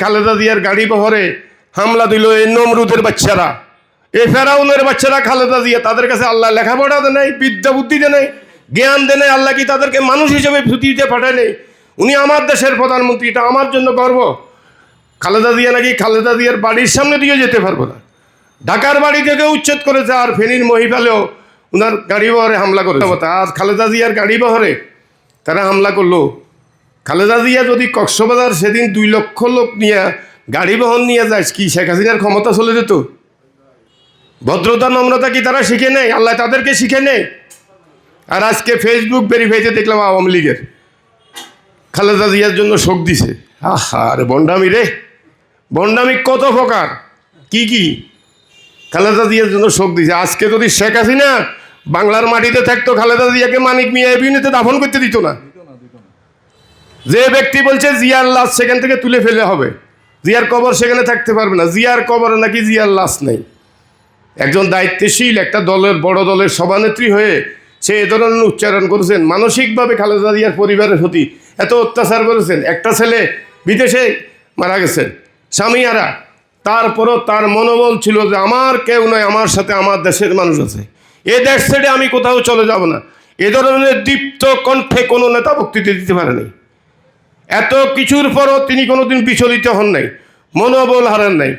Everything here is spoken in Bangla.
খালেদা জিয়ার গাড়ি বহরে হামলা দিল এই নমরুদের বাচ্চারা, এই ফেরাউনের বাচ্চারা। খালেদা জিয়া, তাদের কাছে আল্লাহ লেখাপড়া দেয় নাই, বিদ্যা বুদ্ধি দেয় নাই, জ্ঞান দেয় নাই। আল্লাহ কি তাদেরকে মানুষ হিসেবে পৃথিবীতে পাঠায় নেই? উনি আমার দেশের প্রধানমন্ত্রী, এটা আমার জন্য গর্ব। খালেদা জিয়া নাকি খালেদা জিয়ার বাড়ির সামনে দিয়ে যেতে পারবো না, ঢাকার বাড়ি থেকে উচ্ছেদ করেছে। আর ফেনীর মহিপালেও ওনার গাড়ি বহরে হামলা করেছে। আজ খালেদা জিয়ার গাড়ি বহরে তারা হামলা করলো। খালেদা জিয়া যদি কক্সবাজার সেদিন 2 লক্ষ লোক নিয়ে গাড়ি বহন নিয়ে যায়, কি শেখ হাসিনার ক্ষমতা চলে যেত? ভদ্রতা নম্রতা কি তারা শিখে নেয়? আল্লাহ তাদেরকে শিখে নেয়। আর আজকে ফেসবুক ভেরিফাইতে দেখলাম আওয়ামী লীগের খালেদা জিয়ার জন্য শোক দিছে। আহা রে বন্ডামি রে, বন্ডামি কত প্রকার, কি কি খালেদা জিয়ার জন্য শোক দিছে। আজকে যদি শেখ হাসিনা বাংলার মাটিতে থাকতো, খালেদা জিয়াকে মানিক মিয়া এভিনিউতে দাফন করতে দিত না। যে ব্যক্তি বলছে জিয়ার লাশ সেখান থেকে তুলে ফেলে হবে, জিয়ার কবর সেখানে থাকতে পারবে না, জিয়ার কবরে নাকি জিয়ার লাশ নেই। একজন দায়িত্বশীল একটা দলের, বড় দলের সভানেত্রী হয়ে সে এ ধরনের উচ্চারণ করেছেন। মানসিকভাবে খালেদা জিয়ার পরিবারের প্রতি এত অত্যাচার করেছেন। একটা ছেলে বিদেশে মারা গেছেন, স্বামীহারা, তারপরও তার মনোবল ছিল যে আমার কেউ নয়, আমার সাথে আমার দেশের মানুষ আছে, এ দেশ ছেড়ে আমি কোথাও চলে যাব না। এ ধরনের দীপ্ত কণ্ঠে কোনো নেতা বক্তৃতা দিতে পারেনি। এত কিছুর পরও তিনি কোনোদিন বিচলিত হন নাই, মনোবল হারান নাই।